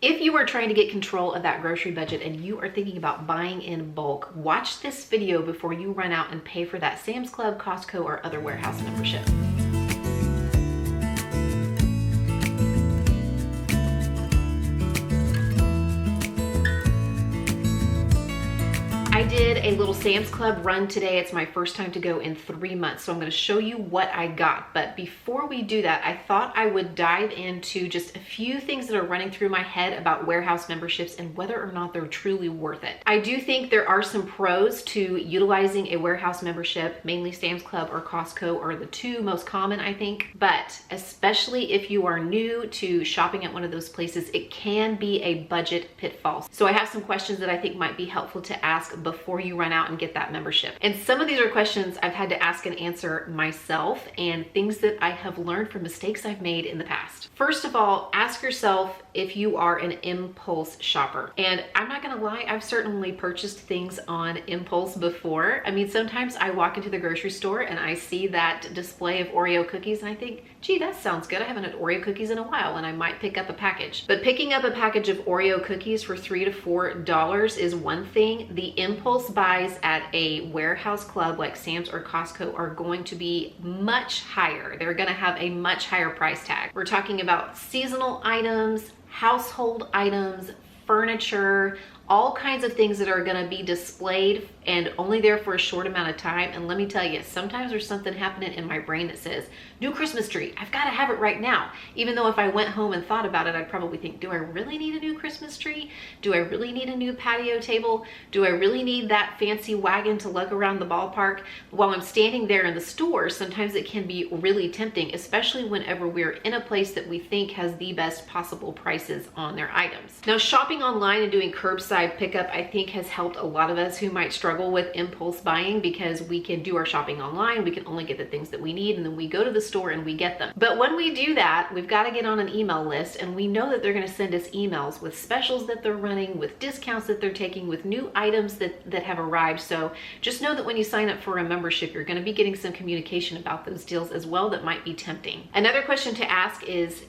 If you are trying to get control of that grocery budget and you are thinking about buying in bulk, watch this video before you run out and pay for that Sam's Club, Costco, or other warehouse membership. I did a little Sam's Club run today. It's my first time to go in 3 months, so I'm going to show you what I got. But before we do that, I thought I would dive into just a few things that are running through my head about warehouse memberships and whether or not they're truly worth it. I do think there are some pros to utilizing a warehouse membership. Mainly Sam's Club or Costco are the two most common, I think. But especially if you are new to shopping at one of those places, it can be a budget pitfall. So I have some questions that I think might be helpful to ask before you run out and get that membership. And some of these are questions I've had to ask and answer myself, and things that I have learned from mistakes I've made in the past. First of all, ask yourself if you are an impulse shopper. And I'm not gonna lie, I've certainly purchased things on impulse before. I mean, sometimes I walk into the grocery store and I see that display of Oreo cookies and I think, gee, that sounds good. I haven't had Oreo cookies in a while, and I might pick up a package. But picking up a package of Oreo cookies for $3 to $4 is one thing. The impulse buys at a warehouse club like Sam's or Costco are going to be much higher. They're gonna have a much higher price tag. We're talking about seasonal items, household items, furniture, all kinds of things that are gonna be displayed and only there for a short amount of time. And let me tell you, sometimes there's something happening in my brain that says, new Christmas tree, I've gotta have it right now. Even though if I went home and thought about it, I'd probably think, do I really need a new Christmas tree? Do I really need a new patio table? Do I really need that fancy wagon to lug around the ballpark? While I'm standing there in the store, sometimes it can be really tempting, especially whenever we're in a place that we think has the best possible prices on their items. Now, shopping online and doing curbside pickup, I think has helped a lot of us who might struggle with impulse buying, because we can do our shopping online, we can only get the things that we need, and then we go to the store and we get them. But when we do that, we've got to get on an email list, and we know that they're going to send us emails with specials that they're running, with discounts that they're taking, with new items that have arrived. So just know that when you sign up for a membership, you're going to be getting some communication about those deals as well that might be tempting. Another question to ask is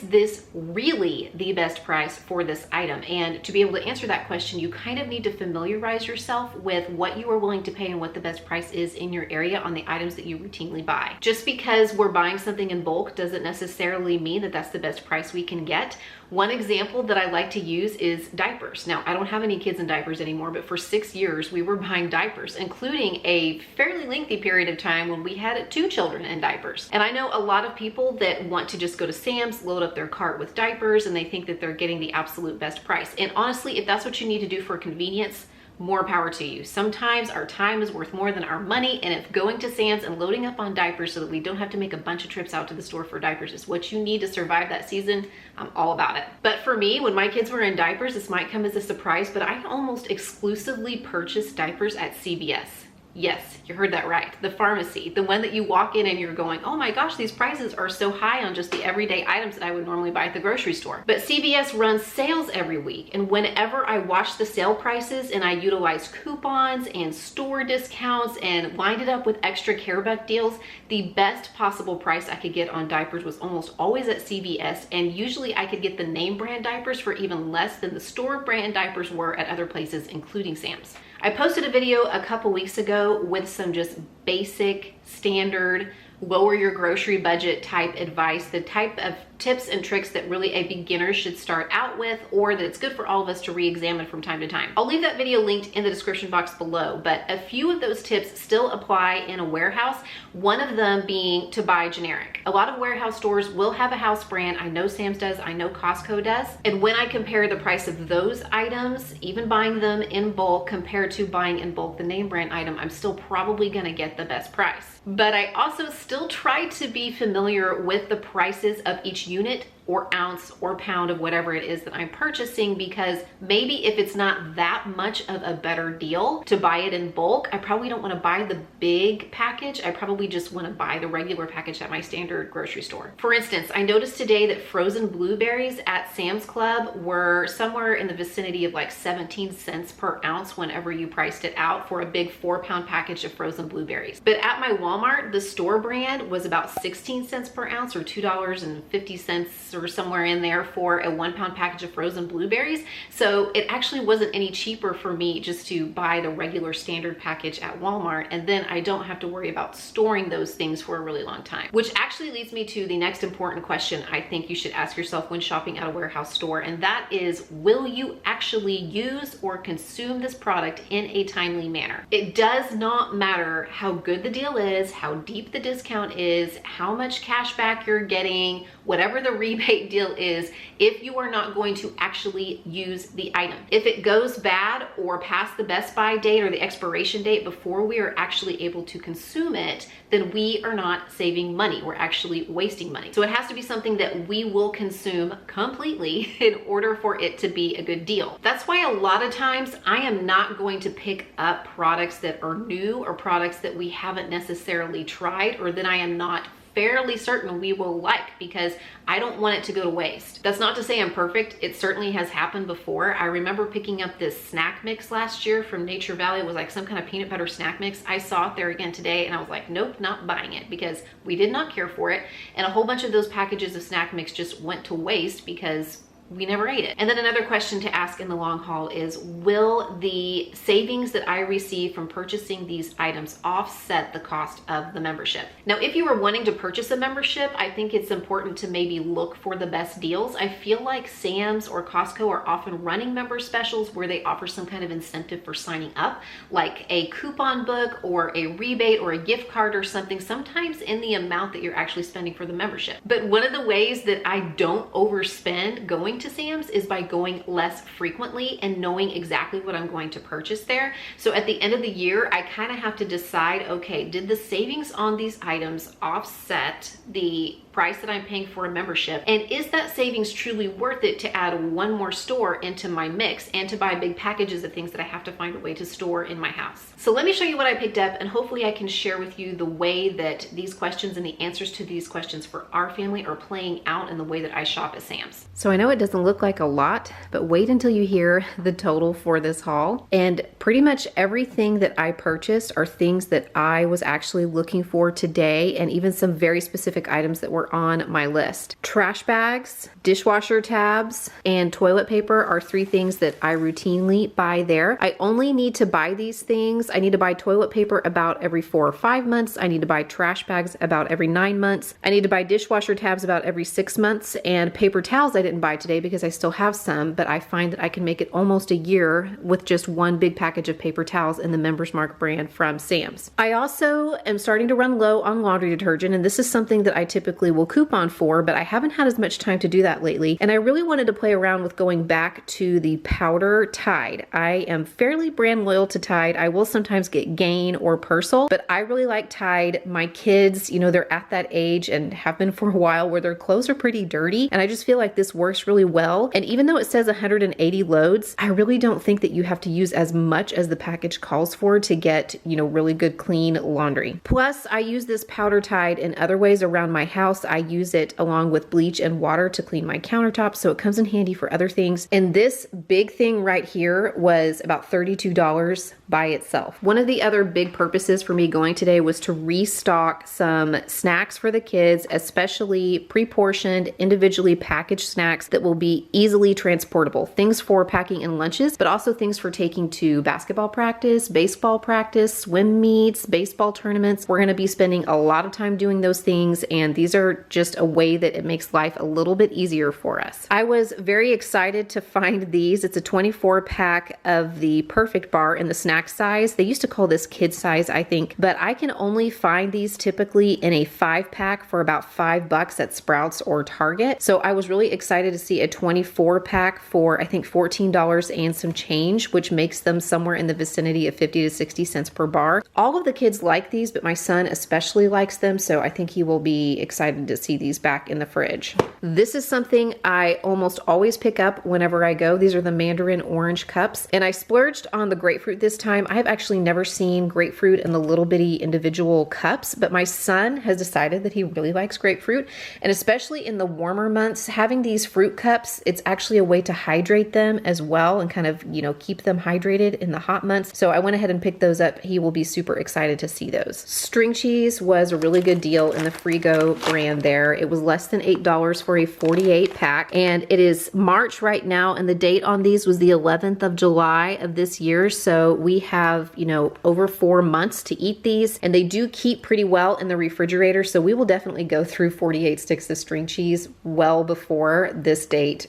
this really the best price for this item? And to be able to answer that question, you kind of need to familiarize yourself with what you are willing to pay and what the best price is in your area on the items that you routinely buy. Just because we're buying something in bulk doesn't necessarily mean that that's the best price we can get. One example that I like to use is diapers. Now, I don't have any kids in diapers anymore, but for 6 years we were buying diapers, including a fairly lengthy period of time when we had 2 children in diapers. And I know a lot of people that want to just go to Sam's, load up their cart with diapers, and they think that they're getting the absolute best price. And honestly, if that's what you need to do for convenience, more power to you. Sometimes our time is worth more than our money, and if going to Sam's and loading up on diapers so that we don't have to make a bunch of trips out to the store for diapers is what you need to survive that season, I'm all about it. But for me, when my kids were in diapers, this might come as a surprise, but I almost exclusively purchased diapers at CVS. Yes, you heard that right. The pharmacy, the one that you walk in and you're going, oh my gosh, these prices are so high on just the everyday items that I would normally buy at the grocery store. But CVS runs sales every week. And whenever I watch the sale prices and I utilize coupons and store discounts and lined it up with extra care buck deals, the best possible price I could get on diapers was almost always at CVS. And usually I could get the name brand diapers for even less than the store brand diapers were at other places, including Sam's. I posted a video a couple weeks ago with some just basic, standard, lower your grocery budget type advice, the type of tips and tricks that really a beginner should start out with, or that it's good for all of us to re-examine from time to time. I'll leave that video linked in the description box below, but a few of those tips still apply in a warehouse, one of them being to buy generic. A lot of warehouse stores will have a house brand. I know Sam's does, I know Costco does. And when I compare the price of those items, even buying them in bulk compared to buying in bulk the name brand item, I'm still probably gonna get the best price. But I also still try to be familiar with the prices of each unit or ounce or pound of whatever it is that I'm purchasing, because maybe if it's not that much of a better deal to buy it in bulk, I probably don't want to buy the big package. I probably just want to buy the regular package at my standard grocery store. For instance, I noticed today that frozen blueberries at Sam's Club were somewhere in the vicinity of like 17 cents per ounce whenever you priced it out for a big 4-pound package of frozen blueberries. But at my Walmart, the store brand was about 16 cents per ounce, or $2.50 or somewhere in there for a 1-pound package of frozen blueberries. So it actually wasn't any cheaper for me just to buy the regular standard package at Walmart, and then I don't have to worry about storing those things for a really long time. Which actually leads me to the next important question I think you should ask yourself when shopping at a warehouse store, and that is, will you actually use or consume this product in a timely manner? It does not matter how good the deal is, how deep the discount is, how much cash back you're getting, whatever the rebate deal is, if you are not going to actually use the item. If it goes bad or past the best by date or the expiration date before we are actually able to consume it, then we are not saving money. We're actually wasting money. So it has to be something that we will consume completely in order for it to be a good deal. That's why a lot of times I am not going to pick up products that are new or products that we haven't necessarily tried or that I am not fairly certain we will like, because I don't want it to go to waste. That's not to say I'm perfect. It certainly has happened before. I remember picking up this snack mix last year from Nature Valley. It was like some kind of peanut butter snack mix. I saw it there again today and I was like, nope, not buying it, because we did not care for it. And a whole bunch of those packages of snack mix just went to waste because we never ate it. And then another question to ask in the long haul is, will the savings that I receive from purchasing these items offset the cost of the membership? Now, if you are wanting to purchase a membership, I think it's important to maybe look for the best deals. I feel like Sam's or Costco are often running member specials where they offer some kind of incentive for signing up, like a coupon book or a rebate or a gift card or something, sometimes in the amount that you're actually spending for the membership. But one of the ways that I don't overspend going to Sam's is by going less frequently and knowing exactly what I'm going to purchase there. So at the end of the year, I kind of have to decide, okay, did the savings on these items offset the price that I'm paying for a membership? And is that savings truly worth it to add one more store into my mix and to buy big packages of things that I have to find a way to store in my house? So let me show you what I picked up, and hopefully I can share with you the way that these questions and the answers to these questions for our family are playing out in the way that I shop at Sam's. So I know it doesn't look like a lot, but wait until you hear the total for this haul. And pretty much everything that I purchased are things that I was actually looking for today, and even some very specific items that were on my list. Trash bags, dishwasher tabs, and toilet paper are 3 things that I routinely buy there. I only need to buy these things. I need to buy toilet paper about every 4 or 5 months. I need to buy trash bags about every 9 months. I need to buy dishwasher tabs about every 6 months, and paper towels I didn't buy today because I still have some, but I find that I can make it almost a year with just one big package of paper towels in the Members Mark brand from Sam's. I also am starting to run low on laundry detergent, and this is something that I typically will coupon for, but I haven't had as much time to do that lately. And I really wanted to play around with going back to the powder Tide. I am fairly brand loyal to Tide. I will sometimes get Gain or Persil, but I really like Tide. My kids, you know, they're at that age and have been for a while where their clothes are pretty dirty. And I just feel like this works really well. And even though it says 180 loads, I really don't think that you have to use as much as the package calls for to get, you know, really good clean laundry. Plus, I use this powder Tide in other ways around my house. I use it along with bleach and water to clean my countertops, so it comes in handy for other things. And this big thing right here was about $32 by itself. One of the other big purposes for me going today was to restock some snacks for the kids, especially pre-portioned, individually packaged snacks that will be easily transportable. Things for packing in lunches, but also things for taking to basketball practice, baseball practice, swim meets, baseball tournaments. We're going to be spending a lot of time doing those things, and these are just a way that it makes life a little bit easier for us. I was very excited to find these. It's a 24 pack of the Perfect Bar in the snack size. They used to call this kid size, I think, but I can only find these typically in a 5 pack for about $5 at Sprouts or Target. So I was really excited to see a 24 pack for I think $14 and some change, which makes them somewhere in the vicinity of 50 to 60 cents per bar. All of the kids like these, but my son especially likes them, so I think he will be excited to see these back in the fridge. This is something I almost always pick up whenever I go. These are the Mandarin orange cups, and I splurged on the grapefruit this time. I have actually never seen grapefruit in the little bitty individual cups, but my son has decided that he really likes grapefruit, and especially in the warmer months, having these fruit cups, it's actually a way to hydrate them as well and kind of, you know, keep them hydrated in the hot months. So I went ahead and picked those up. He will be super super excited to see those. String cheese was a really good deal in the Frigo brand there. It was less than $8 for a 48 pack, and it is March right now, and the date on these was the 11th of July of this year. So we have, you know, over 4 months to eat these, and they do keep pretty well in the refrigerator. So we will definitely go through 48 sticks of string cheese well before this date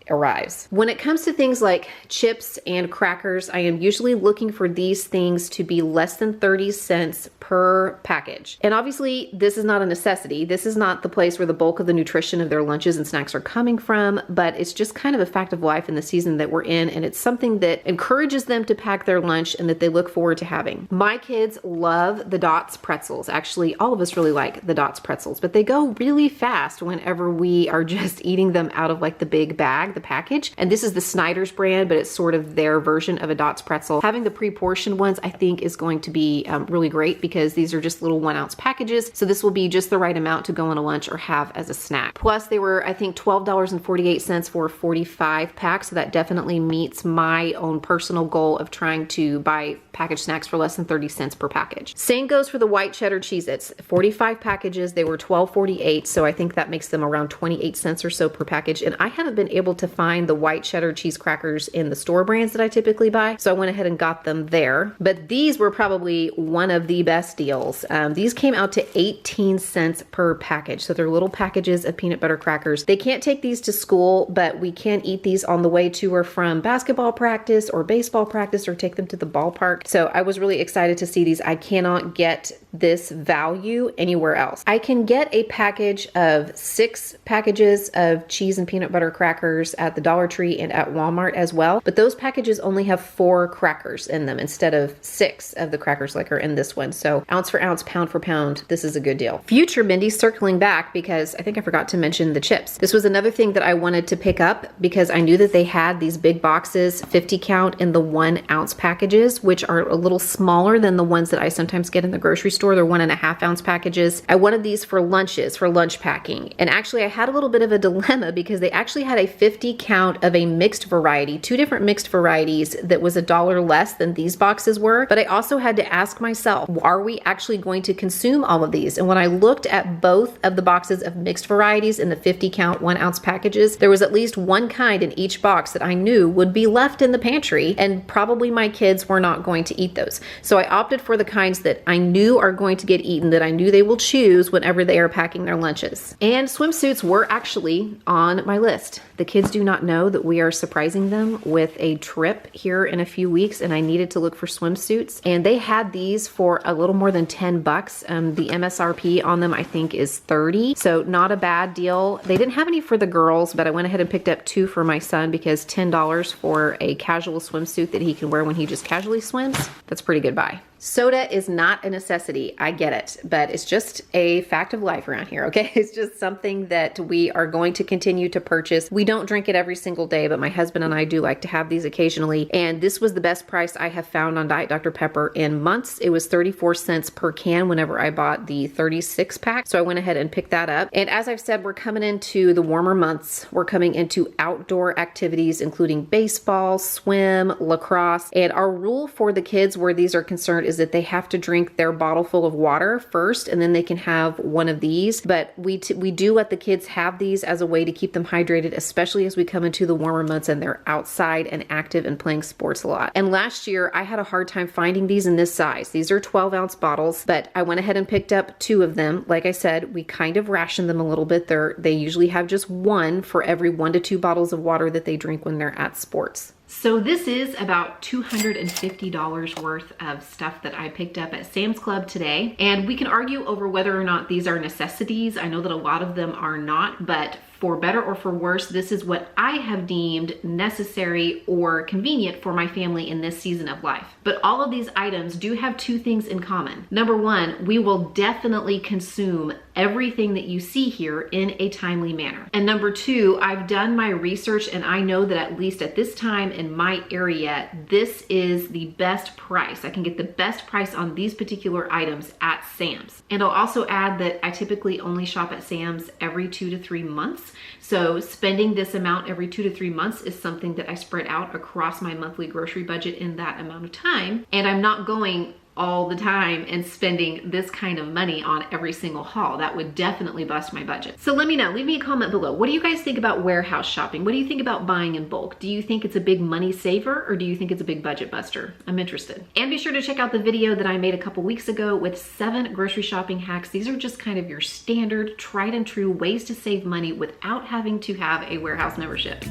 arrives. When it comes to things like chips and crackers, I am usually looking for these things to be less than 30 cents per package. And obviously this is not a necessity. This is not the place where the bulk of the nutrition of their lunches and snacks are coming from, but it's just kind of a fact of life in the season that we're in, and it's something that encourages them to pack their lunch and that they look forward to having. My kids love the Dots pretzels. Actually, all of us really like the Dots pretzels, but they go really fast whenever we are just eating them out of like the big bag, the package. And this is the Snyder's brand, but it's sort of their version of a Dots pretzel. Having the pre-portioned ones, I think, is going to be really great because these are just little 1-ounce packages. So this will be just the right amount to go on a lunch or have as a snack. Plus they were, I think, $12.48 for a 45 pack. So that definitely meets my own personal goal of trying to buy packaged snacks for less than 30 cents per package. Same goes for the white cheddar Cheez-Its. 45 packages, they were $12.48. So I think that makes them around 28 cents or so per package. And I haven't been able to find the white cheddar cheese crackers in the store brands that I typically buy. So I went ahead and got them there. But these were probably one of the best deals. These came out to 18 cents per package. So they're little packages of peanut butter crackers. They can't take these to school, but we can eat these on the way to or from basketball practice or baseball practice or take them to the ballpark. So I was really excited to see these. I cannot get this value anywhere else. I can get a package of 6 packages of cheese and peanut butter crackers at the Dollar Tree and at Walmart as well, but those packages only have 4 crackers in them instead of 6 of the crackers like are in this one. So ounce for ounce, pound for pound, this is a good deal. Future Mindy, circling back because I think I forgot to mention the chips. This was another thing that I wanted to pick up because I knew that they had these big boxes, 50 count in the 1-ounce packages, which are a little smaller than the ones that I sometimes get in the grocery store. They're 1.5-ounce packages. I wanted these for lunches, for lunch packing. And actually I had a little bit of a dilemma because they actually had a 50 count of a mixed variety, 2 different mixed varieties that was $1 less than these boxes were. But I also had to ask myself, are we actually going to consume all of these? And when I looked at both of the boxes of mixed varieties in the 50 count 1-ounce packages, there was at least one kind in each box that I knew would be left in the pantry, and probably my kids were not going to eat those. So I opted for the kinds that I knew are going to get eaten, that I knew they will choose whenever they are packing their lunches. And swimsuits were actually on my list. The kids do not know that we are surprising them with a trip here in a few weeks, and I needed to look for swimsuits, and they had these for a little more than 10 bucks. The MSRP on them I think is 30, so not a bad deal. They didn't have any for the girls, but I went ahead and picked up 2 for my son because $10 for a casual swimsuit that he can wear when he just casually swims, that's a pretty good buy. Soda is not a necessity, I get it, but it's just a fact of life around here, okay? It's just something that we are going to continue to purchase. We don't drink it every single day, but my husband and I do like to have these occasionally, and this was the best price I have found on Diet Dr. Pepper in months. It was 34 cents per can whenever I bought the 36 pack, so I went ahead and picked that up. And as I've said, we're coming into the warmer months. We're coming into outdoor activities, including baseball, swim, lacrosse, and our rule for the kids where these are concerned is that they have to drink their bottle full of water first, and then they can have one of these. But we do let the kids have these as a way to keep them hydrated, especially as we come into the warmer months and they're outside and active and playing sports a lot. And last year I had a hard time finding these in this size. These are 12-ounce bottles, but I went ahead and picked up 2 of them. Like I said, we kind of ration them a little bit. They usually have just 1 for every 1 to 2 bottles of water that they drink when they're at sports. So this is about $250 worth of stuff that I picked up at Sam's Club today. And we can argue over whether or not these are necessities. I know that a lot of them are not, but for better or for worse, this is what I have deemed necessary or convenient for my family in this season of life. But all of these items do have 2 things in common. Number 1, we will definitely consume everything that you see here in a timely manner. And number 2, I've done my research and I know that at least at this time in my area, this is the best price. I can get the best price on these particular items at Sam's. And I'll also add that I typically only shop at Sam's every 2 to 3 months. So spending this amount every 2 to 3 months is something that I spread out across my monthly grocery budget in that amount of time. And I'm not going all the time and spending this kind of money on every single haul. That would definitely bust my budget. So let me know, leave me a comment below. What do you guys think about warehouse shopping? What do you think about buying in bulk? Do you think it's a big money saver or do you think it's a big budget buster? I'm interested. And be sure to check out the video that I made a couple weeks ago with 7 grocery shopping hacks. These are just kind of your standard, tried and true ways to save money without having to have a warehouse membership.